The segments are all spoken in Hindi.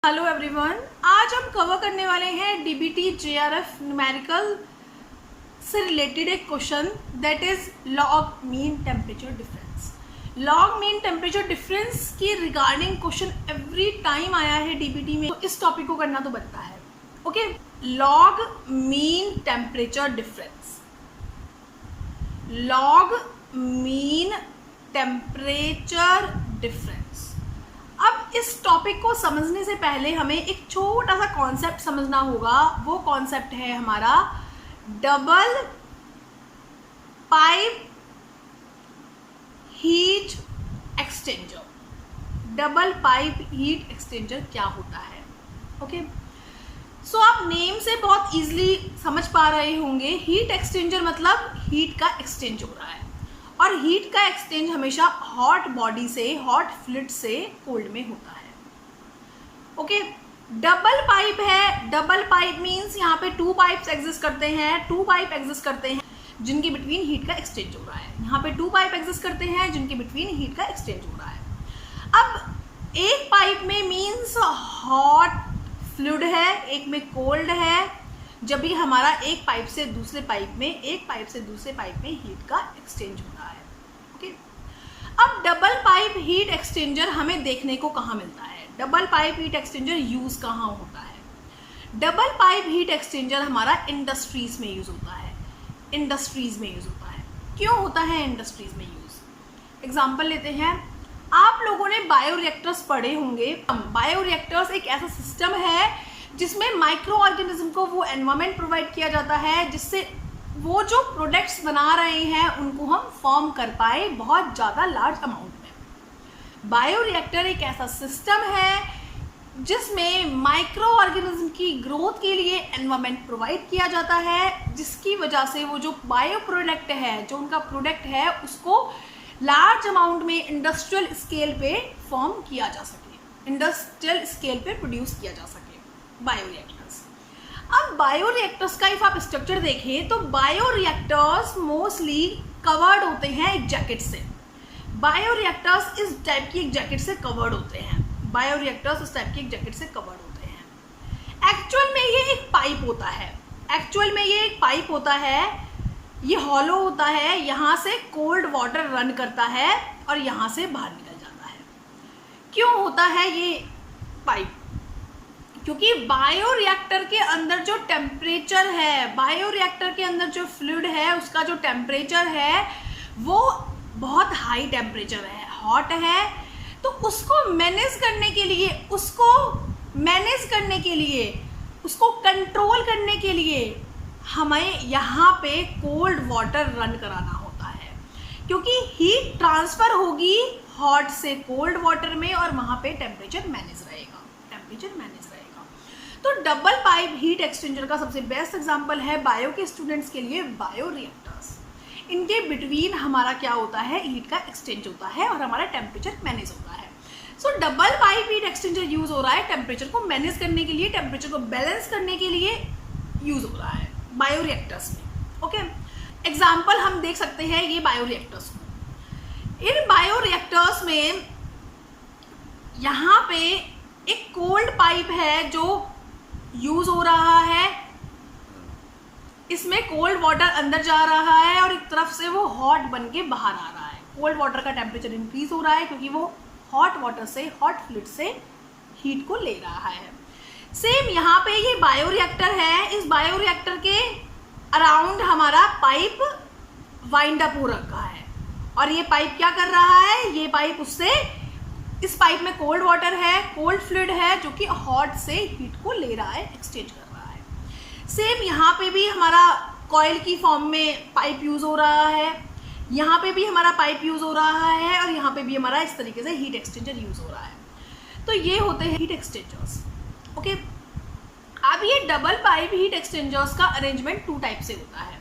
हेलो एवरीवन, आज हम कवर करने वाले हैं डीबीटी जेआरएफ न्यूमेरिकल से रिलेटेड एक question that is log mean temperature difference. Log mean temperature difference की रिगार्डिंग क्वेश्चन एवरी टाइम आया है डीबीटी में, तो इस टॉपिक को करना तो बनता है। Okay, log mean temperature difference. Log mean temperature difference. अब इस टॉपिक को समझने से पहले हमें एक छोटा सा कॉन्सेप्ट समझना होगा। वो कॉन्सेप्ट है हमारा double pipe heat exchanger. Double pipe heat exchanger क्या होता है? ओके, सो आप नेम से बहुत इजीली समझ पा रहे होंगे। हीट एक्सचेंजर मतलब हीट का एक्सचेंज हो रहा है, और हीट का एक्सचेंज हमेशा हॉट बॉडी से, हॉट फ्लूइड से कोल्ड में होता है। ओके, डबल पाइप है। डबल पाइप मींस यहाँ पे टू पाइप्स एग्जिस्ट करते हैं। टू पाइप एग्जिस्ट करते हैं जिनके बिटवीन हीट का एक्सचेंज हो रहा है। यहाँ पे टू पाइप एग्जिस्ट करते हैं जिनके बिटवीन हीट का एक्सचेंज हो रहा है। अब एक पाइप में मींस हॉट फ्लूइड है, एक में कोल्ड है। जब भी हमारा एक पाइप से दूसरे पाइप में, एक पाइप से दूसरे पाइप में हीट का एक्सचेंज हो रहा है। ओके, अब डबल पाइप हीट एक्सचेंजर हमें देखने को कहाँ मिलता है? Double pipe heat exchanger use कहाँ होता है? डबल पाइप हीट एक्सचेंजर हमारा इंडस्ट्रीज में यूज होता है। इंडस्ट्रीज में यूज होता है। क्यों होता है इंडस्ट्रीज में यूज? एग्जाम्पल लेते हैं। आप लोगों ने बायोरिएक्टर्स पढ़े होंगे। बायोरिएक्टर्स एक ऐसा सिस्टम है जिसमें माइक्रो ऑर्गेनिज्म को वो एनवायरनमेंट प्रोवाइड किया जाता है जिससे वो जो प्रोडक्ट्स बना रहे हैं उनको हम फॉर्म कर पाए बहुत ज़्यादा लार्ज अमाउंट में। बायोरिएक्टर एक ऐसा सिस्टम है जिसमें माइक्रो ऑर्गेनिज्म की ग्रोथ के लिए एनवायरनमेंट प्रोवाइड किया जाता है, जिसकी वजह से वो जो बायो प्रोडक्ट है, जो उनका प्रोडक्ट है, उसको लार्ज अमाउंट में इंडस्ट्रियल स्केल पे फॉर्म किया जा सके, इंडस्ट्रियल स्केल पे प्रोड्यूस किया जा सके बायोरिएक्टर्स। अब बायोरिएक्टर्स का इफ आप स्ट्रक्चर देखें तो बायोरिएक्टर्स मोस्टली कवर्ड होते हैं एक जैकेट से। बायोरिएक्टर्स इस टाइप की एक जैकेट से कवर्ड होते हैं। बायोरिएक्टर्स इस टाइप की एक जैकेट से कवर्ड होते हैं। एक्चुअल में ये एक पाइप होता है। एक्चुअल में ये एक पाइप होता है। ये हॉलो होता है। यहाँ से कोल्ड वाटर रन करता है और यहाँ से बाहर निकल जाता है। क्यों होता है ये पाइप? क्योंकि बायोरिएक्टर के अंदर जो टेम्परेचर है, बायोरिएक्टर के अंदर जो फ्लूइड है, उसका जो टेम्परेचर है वो बहुत हाई टेम्परेचर है, हॉट है। तो उसको मैनेज करने के लिए, उसको कंट्रोल करने के लिए हमें यहाँ पे कोल्ड वाटर रन कराना होता है, क्योंकि हीट ट्रांसफ़र होगी हॉट से कोल्ड वाटर में और वहाँ पे टेम्परेचर मैनेज रहेगा। तो डबल पाइप हीट एक्सचेंजर का सबसे बेस्ट एग्जांपल है बायो के स्टूडेंट्स के लिए बायोरिएक्टर्स। इनके बिटवीन हमारा क्या होता है? हीट का एक्सचेंज होता है और हमारा टेम्परेचर मैनेज होता है। सो double pipe heat exchanger use हो रहा है टेम्परेचर को मैनेज करने के लिए, टेम्परेचर को बैलेंस करने के लिए यूज हो रहा है बायोरिएक्टर्स में। ओके, एग्जाम्पल हम देख सकते हैं ये बायोरिएक्टर्स को। इन बायोरिएक्टर्स में यहाँ पे एक कोल्ड पाइप है जो यूज हो रहा है। इसमें कोल्ड वाटर अंदर जा रहा है और एक तरफ से वो हॉट बन के बाहर आ रहा है। कोल्ड वाटर का टेम्परेचर इंक्रीज हो रहा है क्योंकि वो हॉट वाटर से, हॉट फ्लूइड से हीट को ले रहा है। सेम यहाँ पे ये बायोरिएक्टर है। इस बायोरिएक्टर के अराउंड हमारा पाइप वाइंड अप हो रखा है और ये पाइप क्या कर रहा है? ये पाइप उससे, इस पाइप में कोल्ड वाटर है, कोल्ड फ्लूइड है जो कि हॉट से हीट को ले रहा है, एक्सचेंज कर रहा है। सेम यहाँ पे भी हमारा कॉइल की फॉर्म में पाइप यूज हो रहा है। यहाँ पे भी हमारा पाइप यूज हो रहा है और यहाँ पे भी हमारा इस तरीके से हीट एक्सचेंजर यूज हो रहा है। तो ये होते हैं हीट एक्सचेंजर्स। ओके, अब ये डबल पाइप हीट एक्सचेंजर्स का अरेंजमेंट टू टाइप से होता है।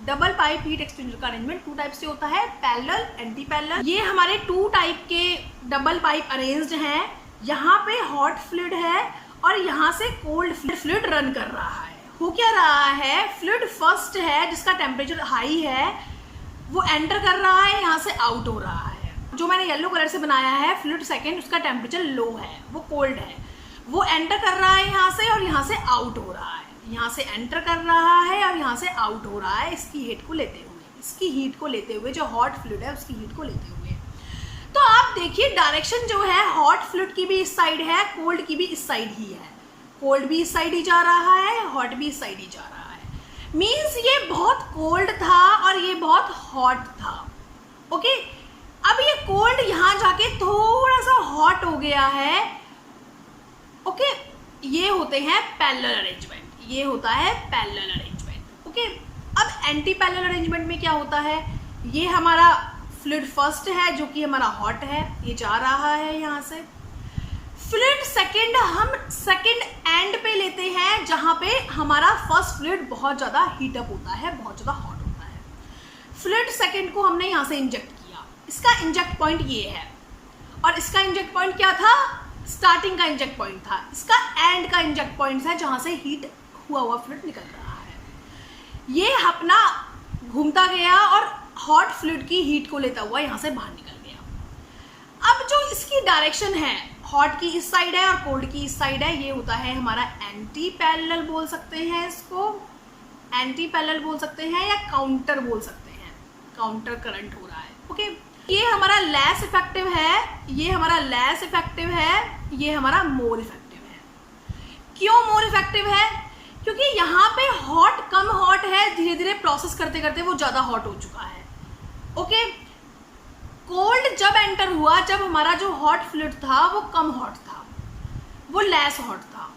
डबल पाइप हीट एक्सचेंजर का अरेंजमेंट टू टाइप से होता है, पैरेलल, एंटी पैरेलल। ये हमारे टू टाइप के डबल पाइप अरेंज्ड हैं। यहाँ पे हॉट फ्लूइड है और यहाँ से कोल्ड फ्लूइड रन कर रहा है। हो क्या रहा है? फ्लूइड फर्स्ट है जिसका टेम्परेचर हाई है, वो एंटर कर रहा है, यहाँ से आउट हो रहा है। जो मैंने येलो कलर से बनाया है फ्लूइड सेकेंड, उसका टेम्परेचर लो है, वो कोल्ड है। वो एंटर कर रहा है यहाँ से और यहाँ से आउट हो रहा है, यहाँ से एंटर कर रहा है और यहाँ से आउट हो रहा है इसकी हीट को लेते हुए, इसकी हीट को लेते हुए, जो हॉट फ्लूइड है उसकी हीट को लेते हुए। तो आप देखिए डायरेक्शन जो है हॉट फ्लूइड की भी इस साइड है, कोल्ड की भी इस साइड ही है। कोल्ड भी इस साइड ही जा रहा है, हॉट भी इस साइड ही जा रहा है। मीन्स ये बहुत कोल्ड था और ये बहुत हॉट था। ओके, अब ये कोल्ड यहाँ जाके थोड़ा सा हॉट हो गया है। ओके, ये होते हैं पैरेलल अरेंजमेंट, ये होता है पैरेलल अरेंजमेंट। ओके, अब एंटी पैरेलल अरेंजमेंट में क्या होता है, ये हमारा फ्लूइड फर्स्ट है जो कि हमारा हॉट है, ये जा रहा है यहाँ से। फ्लूइड सेकंड हम सेकंड एंड पे लेते हैं जहाँ पे हमारा फर्स्ट फ्लूइड बहुत ज़्यादा हीटअप होता है, बहुत ज़्यादा हॉट होता है। फ्लूइड सेकंड को हमने यहाँ से इंजेक्ट किया, इसका इंजेक्ट पॉइंट ये है और इसका इंजेक्ट पॉइंट क्या था, स्टार्टिंग का इंजेक्ट पॉइंट था, इसका एंड का इंजेक्ट पॉइंट है जहाँ से हीट हुआ फ्लूइड निकल रहा है। ये अपना घूमता गया और हॉट फ्लूइड की हीट को लेता हुआ यहाँ से बाहर निकल गया। अब जो इसकी डायरेक्शन है, हॉट की इस साइड है और कोल्ड की इस साइड है, ये होता है हमारा एंटी पैरेलल बोल सकते हैं, इसको एंटी पैरेलल बोल सकते हैं या काउंटर बोल सकते हैं, काउंटर करंट हो रहा है। ओके, ये हमारा लेस इफेक्टिव है, ये हमारा लेस इफेक्टिव है, ये हमारा मोर इफेक्टिव है। क्यों मोर इफेक्टिव है, क्योंकि यहाँ पे हॉट कम हॉट है, धीरे धीरे प्रोसेस करते करते वो ज़्यादा हॉट हो चुका है। ओके, कोल्ड जब एंटर हुआ, जब हमारा जो हॉट फ्लूइड था वो कम हॉट था, वो लेस हॉट था।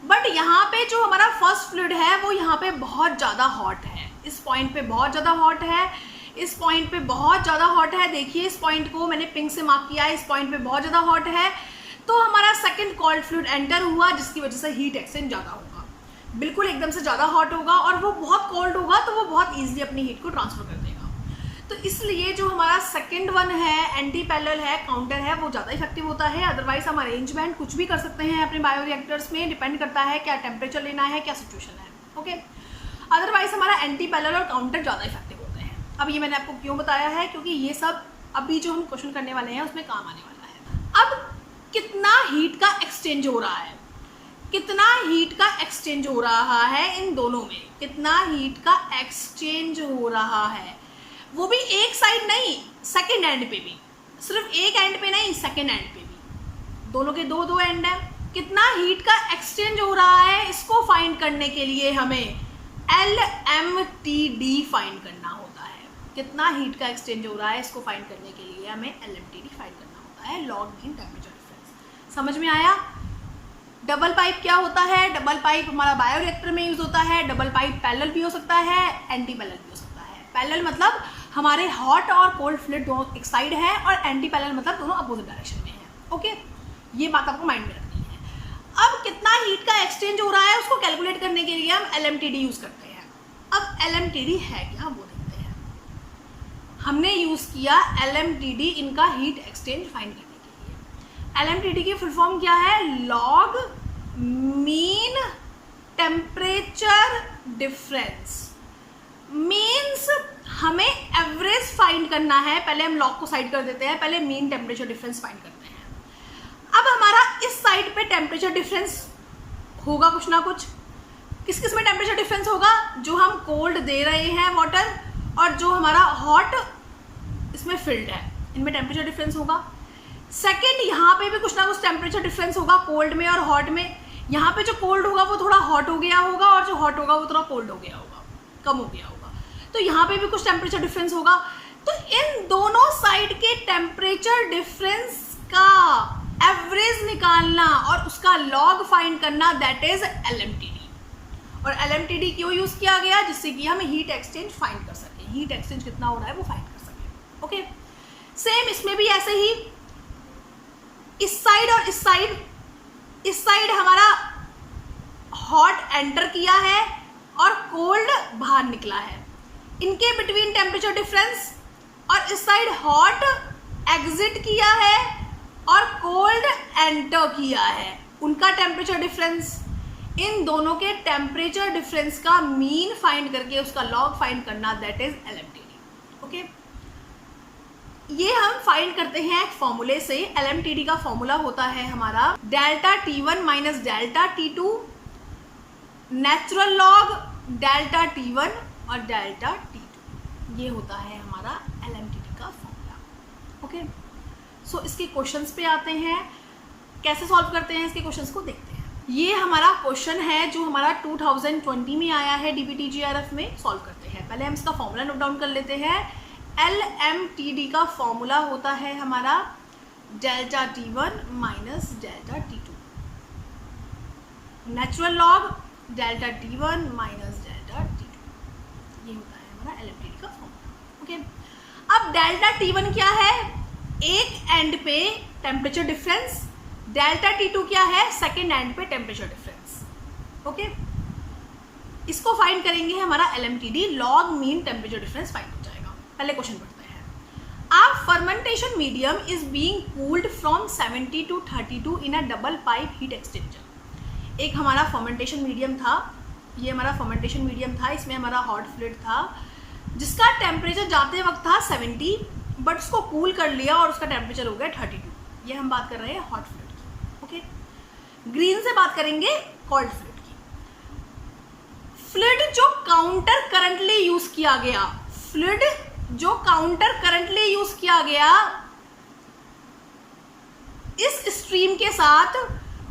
बट यहाँ पे जो हमारा फर्स्ट फ्लूइड है वो यहाँ पे बहुत ज़्यादा हॉट है, इस पॉइंट पे बहुत ज़्यादा हॉट है, इस पॉइंट पे बहुत ज़्यादा हॉट है। देखिए इस पॉइंट को मैंने पिंक से मार्क किया है, इस पॉइंट पे बहुत ज़्यादा हॉट है। तो हमारा सेकंड कोल्ड फ्लूइड एंटर हुआ जिसकी वजह से हीट एक्सचेंज ज़्यादा होगा, बिल्कुल एकदम से ज़्यादा हॉट होगा और वो बहुत कोल्ड होगा तो वो बहुत ईजिली अपनी हीट को ट्रांसफर कर देगा। तो इसलिए जो हमारा सेकंड वन है, एंटी पैरेलल है, काउंटर है, वो ज़्यादा इफेक्टिव होता है। अदरवाइज हम अरेंजमेंट कुछ भी कर सकते हैं अपने बायोरिएक्टर्स में, डिपेंड करता है क्या टेम्परेचर लेना है, क्या सिचुएशन है। ओके, अदरवाइज हमारा एंटी पैरेलल और काउंटर ज़्यादा इफेक्टिव होते हैं। अब ये मैंने आपको क्यों बताया है, क्योंकि ये सब अभी जो हम क्वेश्चन करने वाले हैं उसमें काम आने वाला है। अब कितना हीट का एक्सचेंज हो रहा है, कितना हीट का एक्सचेंज हो रहा है इन दोनों में, कितना हीट का एक्सचेंज हो रहा है, वो भी एक साइड नहीं, सेकेंड एंड पे भी, सिर्फ एक एंड पे नहीं, सेकेंड एंड पे भी, दोनों के दो एंड है। कितना हीट का एक्सचेंज हो रहा है इसको फाइंड करने के लिए हमें LMTD फाइंड करना होता है। कितना हीट का एक्सचेंज हो रहा है इसको फाइंड करने के लिए हमें LMTD फाइंड करना होता है, लॉग मीन टेम्परेचर डिफरेंस। समझ में आया? डबल पाइप क्या होता है, डबल पाइप हमारा बायोरिएक्टर में यूज होता है। डबल पाइप पैरेलल भी हो सकता है, एंटी पैरेलल भी हो सकता है। पैरेलल मतलब हमारे हॉट और कोल्ड फ्लूइड दोनों एक साइड है और एंटी पैरेलल मतलब दोनों अपोजिट डायरेक्शन में है। ओके, ये बात आपको माइंड में रखनी है। अब कितना हीट का एक्सचेंज हो रहा है उसको कैलकुलेट करने के लिए हम LMTD यूज करते हैं। अब LMTD है क्या वो देखते हैं। हमने यूज किया LMTD इनका हीट एक्सचेंज फाइंड करने के लिए। LMTD की फुल फॉर्म क्या है, log mean temperature difference. Means हमें एवरेज फाइंड करना है, पहले हम लॉग को साइड कर देते हैं, पहले मीन टेम्परेचर डिफरेंस फाइंड करते हैं। अब हमारा इस साइड पे टेम्परेचर डिफरेंस होगा कुछ ना कुछ। किस किस में टेम्परेचर डिफरेंस होगा, जो हम कोल्ड दे रहे हैं वाटर और जो हमारा हॉट इसमें फिल्ड है, इनमें टेम्परेचर डिफरेंस होगा। सेकेंड, यहाँ पे भी कुछ ना कुछ टेम्परेचर डिफरेंस होगा कोल्ड में और हॉट में। यहाँ पे जो कोल्ड होगा वो थोड़ा हॉट हो गया होगा और जो हॉट होगा वो थोड़ा कोल्ड हो गया होगा, कम हो गया होगा। तो यहाँ पे भी कुछ टेम्परेचर डिफरेंस होगा। तो इन दोनों साइड के टेम्परेचर डिफरेंस का एवरेज निकालना और उसका लॉग फाइंड करना, दैट इज LMTD। और LMTD क्यों यूज किया गया, जिससे कि हम हीट एक्सचेंज फाइंड कर सकें, हीट एक्सचेंज कितना हो रहा है वो फाइंड कर सकें। ओके, सेम इसमें भी ऐसे ही, इस साइड और इस साइड हमारा हॉट एंटर किया है और कोल्ड बाहर निकला है। इनके बिटवीन टेम्परेचर डिफरेंस, और इस साइड हॉट एग्जिट किया है और कोल्ड एंटर किया है, उनका टेम्परेचर डिफरेंस। इन दोनों के टेम्परेचर डिफरेंस का मीन फाइंड करके उसका लॉग फाइंड करना, दैट इज LMTD। ओके, ये हम फाइंड करते हैं एक फॉर्मूले से। LMTD का फॉर्मूला होता है हमारा delta T1 minus delta T2, natural log delta T1 और डेल्टा T2, ये होता है हमारा LMTD का फॉर्मूला। ओके, सो इसके क्वेश्चंस पे आते हैं, कैसे सॉल्व करते हैं इसके क्वेश्चंस को देखते हैं। ये हमारा क्वेश्चन है जो हमारा 2020 में आया है DBT GRF में, सॉल्व करते हैं। पहले हम इसका फॉर्मूला नोट डाउन कर लेते हैं। LMTD का फॉर्मूला होता है हमारा delta T1 minus delta T2, natural log delta T1 minus delta T2, ये होता है हमारा LMTD का फॉर्मूला। ओके, अब डेल्टा T1 क्या है, एक एंड पे टेम्परेचर डिफरेंस, डेल्टा T2 क्या है, सेकेंड एंड पे टेम्परेचर डिफरेंस। ओके, इसको फाइंड करेंगे, हमारा LMTD log mean temperature difference find हो जाएगा। पहले क्वेश्चन पढ़ते हैं। A fermentation medium is being cooled from 70 to 32 in a double pipe heat exchanger। एक हमारा फर्मेंटेशन मीडियम था, ये हमारा फर्मेंटेशन मीडियम था, इसमें हमारा हॉट फ्लूइड था जिसका टेम्परेचर जाते वक्त था 70, बट उसको कूल कर लिया और उसका टेम्परेचर हो गया 32। ये हम बात कर रहे हैं हॉट फ्लूइड की। ओके, ग्रीन से बात करेंगे कोल्ड फ्लूइड की। फ्लूइड जो काउंटर करंटली यूज किया गया, फ्लूइड जो काउंटर करंटली यूज किया गया इस स्ट्रीम के साथ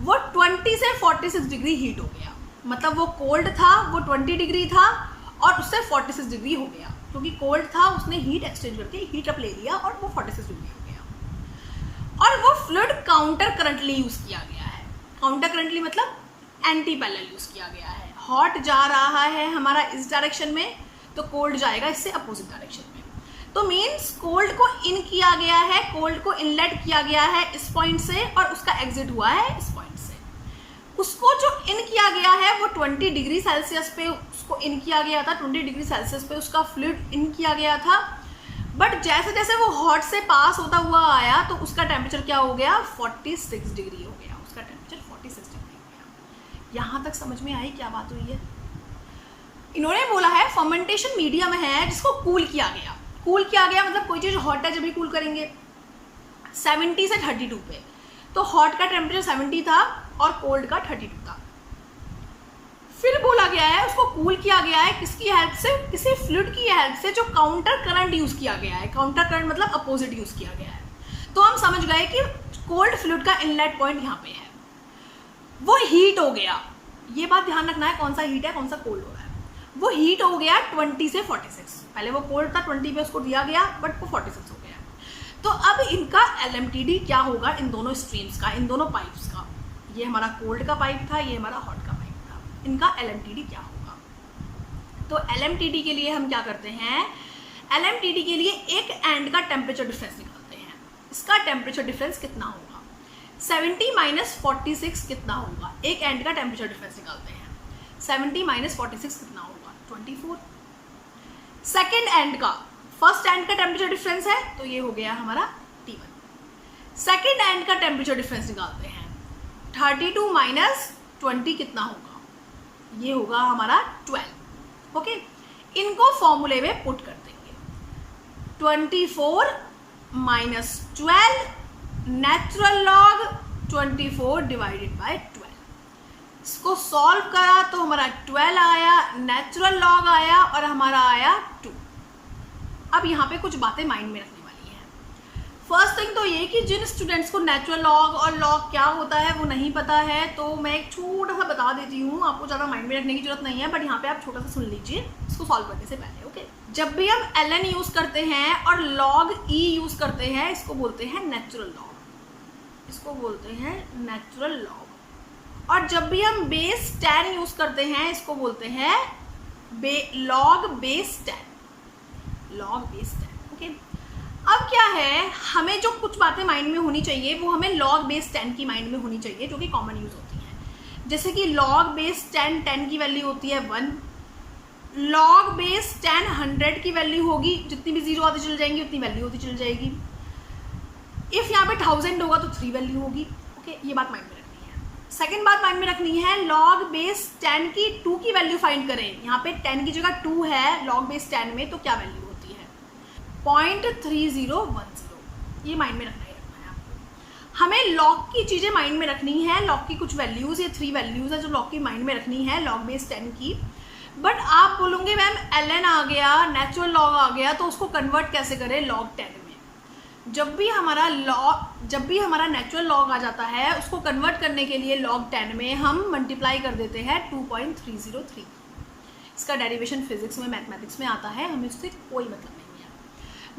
वो 20 से 46 डिग्री हीट हो गया। मतलब वो कोल्ड था, वो 20 डिग्री था और उससे 46 डिग्री हो गया, क्योंकि कोल्ड था उसने हीट एक्सचेंज करके हीट अप ले लिया और वो 46 डिग्री हो गया। और वो फ्लूइड काउंटर करंटली यूज किया गया है। काउंटर करंटली मतलब एंटी पैरेलल यूज किया गया है। हॉट जा रहा है हमारा इस डायरेक्शन में, तो कोल्ड जाएगा इससे अपोजिट डायरेक्शन में। तो मीन्स कोल्ड को इन किया गया है, कोल्ड को इनलेट किया गया है इस पॉइंट से और उसका एग्जिट हुआ है इस पॉइंट से। उसको जो इन किया गया है वो 20 डिग्री सेल्सियस पे उसको इन किया गया था, 20 डिग्री सेल्सियस पे उसका फ्लूइड इन किया गया था। बट जैसे जैसे वो हॉट से पास होता हुआ आया तो उसका टेम्परेचर क्या हो गया, 46 डिग्री हो गया। उसका टेम्परेचर 46 डिग्री हो गया। यहाँ तक समझ में आई क्या बात हुई है? इन्होंने बोला है फर्मेंटेशन मीडियम है जिसको कूल किया गया। कूल किया गया मतलब कोई चीज़ हॉट है जब भी कूल करेंगे 70 से 32 पे, तो हॉट का टेम्परेचर 70 था और कोल्ड का 32 था। फिर बोला गया है उसको कूल किया गया है किसकी हेल्प से, किसी फ्लूइड की हेल्प से जो काउंटर करंट यूज किया गया है। काउंटर करंट मतलब अपोजिट यूज किया गया है। तो हम समझ गए कि कोल्ड फ्लूइड का इनलेट पॉइंट यहाँ पे है, वो हीट हो गया। ये बात ध्यान रखना है कौन सा हीट है कौन सा कोल्ड हो रहा है। वो हीट हो गया 20 से 46। पहले वो कोल्ड था 20 पे उसको दिया गया बट वो 46 हो गया। तो अब इनका LMTD क्या होगा इन दोनों स्ट्रीम्स का, इन दोनों पाइप्स का। ये हमारा कोल्ड का पाइप था, ये हमारा हॉट का पाइप था। इनका LMTD क्या होगा? तो LMTD के लिए हम क्या करते हैं, LMTD के लिए एक एंड का टेम्परेचर डिफरेंस निकालते हैं। इसका टेम्परेचर डिफरेंस कितना होगा, 70 माइनस 46 कितना होगा? एक एंड का टेम्परेचर डिफरेंस निकालते हैं। 70 माइनस 46 कितना होगा, 24। सेकेंड एंड का, फर्स्ट एंड का टेम्परेचर डिफरेंस है तो ये हो गया हमारा T1। सेकेंड एंड का टेम्परेचर डिफरेंस निकालते हैं। 32 माइनस 20 कितना होगा, ये होगा हमारा 12। ओके, इनको फॉर्मूले में पुट कर देंगे। 24 minus 12 natural log 24 divided by 12। इसको सॉल्व करा तो हमारा 12 आया, नेचुरल लॉग आया और हमारा आया 2। अब यहाँ पे कुछ बातें माइंड में रखने वाली हैं। फर्स्ट थिंग तो ये कि जिन स्टूडेंट्स को नेचुरल लॉग और लॉग क्या होता है वो नहीं पता है, तो मैं एक छोटा सा बता देती हूँ। आपको ज़्यादा माइंड में रखने की जरूरत नहीं है, बट यहाँ पे आप छोटा सा सुन लीजिए इसको सॉल्व करने से पहले। ओके, जब भी हम ln यूज़ करते हैं और log e यूज़ करते हैं, इसको बोलते हैं नेचुरल लॉग, इसको बोलते हैं नेचुरल लॉग। और जब भी हम बेस 10 यूज़ करते हैं इसको बोलते हैं log base 10, log base 10। Okay, अब क्या है, हमें जो कुछ बातें माइंड में होनी चाहिए वो हमें log बेस 10 की माइंड में होनी चाहिए, जो कि कॉमन यूज़ होती हैं। जैसे कि log बेस 10 की वैल्यू होती है 1, log बेस 10 100 की वैल्यू होगी, जितनी भी जीरो आती चल जाएंगी उतनी वैल्यू होती चल जाएगी। इफ़ यहाँ पे 1000 होगा तो 3 वैल्यू होगी। ओके, ये बात माइंड में रखनी है। सेकेंड बात माइंड में रखनी है, log बेस 10 की 2 की वैल्यू फाइंड करें। यहाँ पे 10 की जगह 2 है log बेस 10 में, तो क्या वैल्यू होती है 0.3010। ये माइंड में रखना ही रखना है आपको। हमें लॉग की चीज़ें माइंड में रखनी है, लॉग की कुछ वैल्यूज़, ये 3 वैल्यूज़ है जो लॉग की माइंड में रखनी है, लॉग बेस 10 की। बट आप बोलोगे मैम ln आ गया, नेचुरल लॉग आ गया, तो उसको कन्वर्ट कैसे करें log 10 में? जब भी हमारा नेचुरल लॉग आ जाता है, उसको कन्वर्ट करने के लिए log 10 में हम मल्टीप्लाई कर देते हैं 2.303। इसका डेरिवेशन फिजिक्स में, मैथमेटिक्स में आता है, हमें उससे कोई मतलब नहीं है।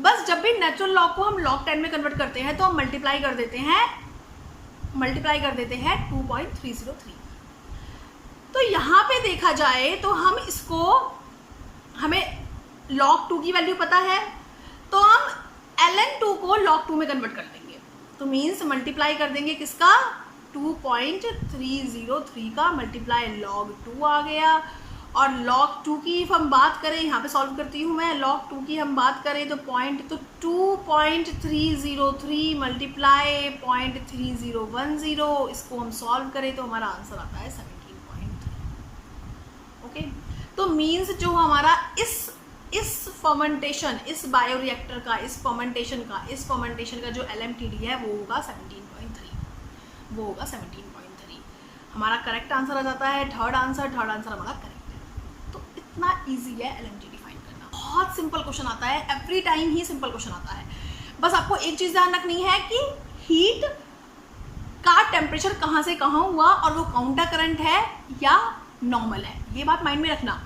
बस जब भी नेचुरल लॉग को हम log 10 में कन्वर्ट करते हैं तो हम मल्टीप्लाई कर देते हैं 2.303। तो यहाँ पे देखा जाए तो हम इसको, हमें log 2 की वैल्यू पता है, तो हम ln 2 को log 2 में कन्वर्ट कर देंगे। तो मीन्स मल्टीप्लाई कर देंगे किसका, 2.303 का मल्टीप्लाई log 2 आ गया। और log 2 की if हम बात करें, यहाँ पे सॉल्व करती हूँ मैं, log 2 की हम बात करें तो 2.303 मल्टीप्लाई 0.3010, इसको हम सॉल्व करें तो हमारा आंसर आता है 17.3। ओके, तो मीन्स जो हमारा इस फर्मेंटेशन, इस बायोरिएक्टर का, इस फर्मेंटेशन का जो LMTD है वो होगा 17.3। हमारा करेक्ट आंसर आ जाता है थर्ड आंसर हमारा करेक्ट है। तो इतना इजी है LMTD फाइंड करना, बहुत सिंपल क्वेश्चन आता है, एवरी टाइम ही सिंपल क्वेश्चन आता है। बस आपको एक चीज़ ध्यान रखनी है कि हीट का टेम्परेचर कहाँ से कहाँ हुआ और वो काउंटर करंट है या नॉर्मल है, ये बात माइंड में रखना।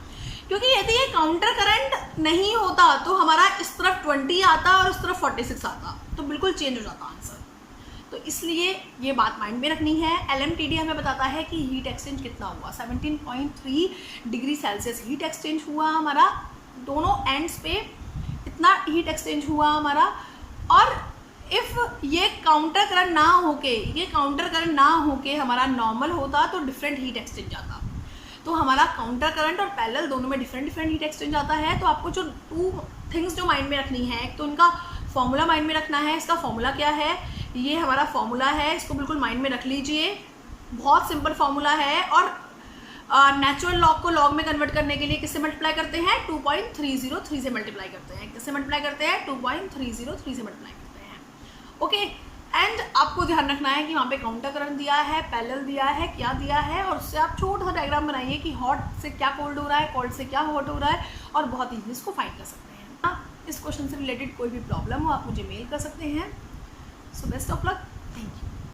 क्योंकि यदि ये काउंटर करंट नहीं होता तो हमारा इस तरफ 20 आता और उस तरफ 46 आता, तो बिल्कुल चेंज हो जाता आंसर। तो इसलिए ये बात माइंड में रखनी है। LMTD हमें बताता है कि हीट एक्सचेंज कितना हुआ, 17.3 डिग्री सेल्सियस हीट एक्सचेंज हुआ हमारा, दोनों एंड्स पे इतना हीट एक्सचेंज हुआ हमारा। और इफ़ ये काउंटर करंट ना होके हमारा नॉर्मल होता तो डिफरेंट हीट एक्सचेंज आता। तो हमारा काउंटर करंट और पैरेलल दोनों में डिफरेंट हीट एक्सचेंज आता है। तो आपको जो 2 थिंग्स जो माइंड में रखनी है, एक तो इनका फॉर्मूला माइंड में रखना है। इसका फॉर्मूला क्या है, ये हमारा फॉर्मूला है, इसको बिल्कुल माइंड में रख लीजिए, बहुत सिंपल फॉर्मूला है। और नेचुरल लॉग को लॉग में कन्वर्ट करने के लिए किससे मल्टीप्लाई करते हैं, 2.303 से मल्टीप्लाई करते हैं। किससे मल्टीप्लाई करते हैं, 2.303 से मल्टीप्लाई करते हैं। ओके, एंड आपको ध्यान रखना है कि वहाँ पे काउंटर करंट दिया है, पैरेलल दिया है, क्या दिया है, और उससे आप छोटा सा डायग्राम बनाइए कि हॉट से क्या कोल्ड हो रहा है, कोल्ड से क्या हॉट हो रहा है, और बहुत ईजी इसको फाइंड कर सकते हैं। इस क्वेश्चन से रिलेटेड कोई भी प्रॉब्लम हो आप मुझे मेल कर सकते हैं। So best of luck, thank you.